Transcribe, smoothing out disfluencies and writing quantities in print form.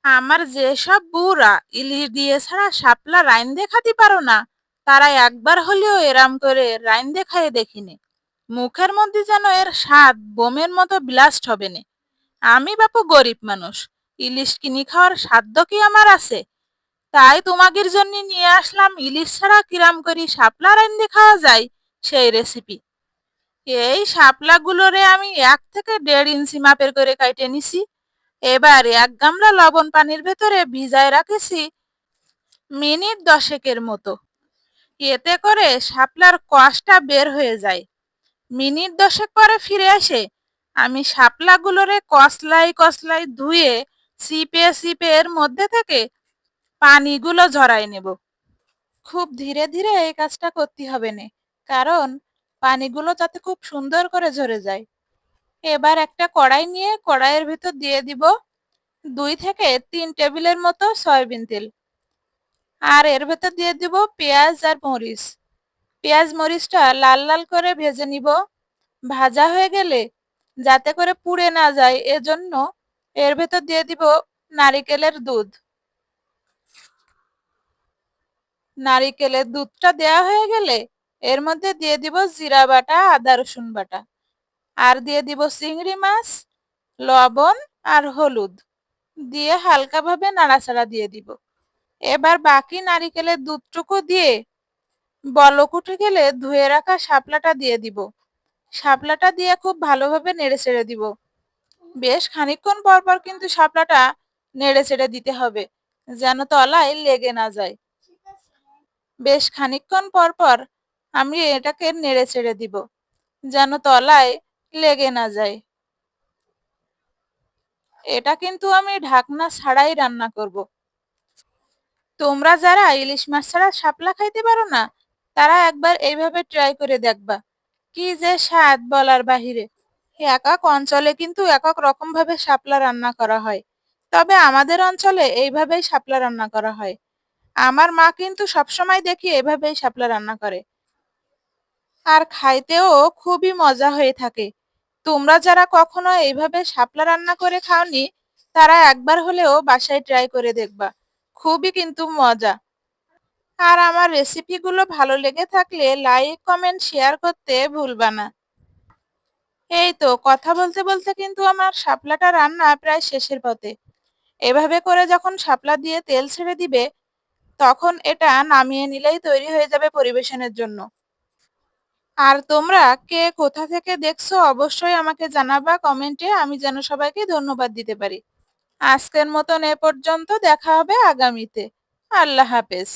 আমার যেসব বউরা ইলিশ দিয়ে ছাড়া শাপলা রাইন্দে খাতি পারো না, তারা একবার হলেও এরাম করে রাইন্দে খাইয়ে দেখিনি। মুখের মধ্যে যেন এর স্বাদ বোমের মতো ব্লাস্ট হবে না। আমি বাপু গরিব মানুষ, ইলিশ কিনি খাওয়ার সাধ্য কি আমার আছে? তাই তোমাগির জন্য নিয়ে আসলাম ইলিশ ছাড়া কিরাম করি শাপলা রাইন্দে খাওয়া যায় সেই রেসিপি। এই শাপলাগুলোরে আমি 1 থেকে 1.5 ইঞ্চি মাপের করে কাইটে নিছি। এবার 1 গামলা লবণ পানির ভেতরে ভিজায় রাখেছি মিনিট 10 মতো। এতে করে শাপলার কষটা বের হয়ে যায়। মিনিট 10 পরে ফিরে এসে আমি শাপলাগুলোরে কসলাই কসলাই ধুয়ে চিপে চিপে এর মধ্যে থেকে পানিগুলো ঝরাই নেব। খুব ধীরে ধীরে এই কাজটা করতে হবে না, কারণ পানিগুলো যাতে খুব সুন্দর করে ঝরে যায়। এবার একটা কড়াই নিয়ে কড়াইয়ের ভিতর দিয়ে দিব 2 থেকে 3 টেবিলের মতো সয়াবিন তেল। আর এর ভেতর দিয়ে দিব পেঁয়াজ আর মরিচ। পেঁয়াজ মরিচটা লাল লাল করে ভেজে নিব। ভাজা হয়ে গেলে যাতে করে পুড়ে না যায় এজন্য এর ভেতর দিয়ে দিব নারিকেলের দুধ। নারিকেলের দুধটা দেওয়া হয়ে গেলে এর মধ্যে দিয়ে দিব জিরা বাটা, আদা রসুন বাটা, আর দিয়ে দিব চিংড়ি মাছ, লবণ আর হলুদ দিয়ে হালকাভাবে নাড়াচাড়া দিয়ে দিব। এবার বাকি নারিকেলের দুধটুকু দিয়ে বলক উঠে গেলে ধুয়ে রাখা শাপলাটা দিয়ে দিব। শাপলাটা দিয়ে খুব ভালোভাবে নেড়ে ছেড়ে দিব। বেশ খানিকক্ষণ পর পর কিন্তু শাপলাটা নেড়ে ছেড়ে দিতে হবে, যেন তলায় লেগে না যায়। বেশ খানিকক্ষণ পর পর আমি এটাকে নেড়ে ছেড়ে দিব, যেন তলায় লেগে না যায়। এটা কিন্তু আমি ঢাকনা ছাড়াই রান্না করব। তোমরা যারা ইলিশ মাছ ছাড়া শাপলা খাইতে পারো না, তারা একবার এইভাবে ট্রাই করে দেখবা, কি যে স্বাদ বলার বাহিরে। এক এক অঞ্চলে কিন্তু এক এক রকম ভাবে শাপলা রান্না করা হয়, তবে আমাদের অঞ্চলে এইভাবেই শাপলা রান্না করা হয়। আমার মা কিন্তু সবসময় দেখি এভাবেই শাপলা রান্না করে, আর খাইতেও খুবই মজা হয়ে থাকে। তোমরা যারা কখনো এইভাবে শাপলা রান্না করে খাওনি, তারা একবার হলেও বাসায় ট্রাই করে দেখবা, খুবই কিন্তু মজা। আর আমার রেসিপিগুলো ভালো লেগে থাকলে লাইক কমেন্ট শেয়ার করতে ভুলবা না। এই তো কথা বলতে বলতে কিন্তু আমার শাপলাটা রান্না প্রায় শেষের পথে। এভাবে করে যখন শাপলা দিয়ে তেল ছেড়ে দিবে, তখন এটা নামিয়ে নিলেই তৈরি হয়ে যাবে পরিবেশনের জন্য। আর তোমরা কে কোথা থেকে দেখছো অবশ্যই আমাকে জানাবা কমেন্টে, আমি যেন সবাইকে ধন্যবাদ দিতে পারি। আজকের মতন এ পর্যন্ত, দেখা হবে আগামীতে। আল্লাহ হাফেজ।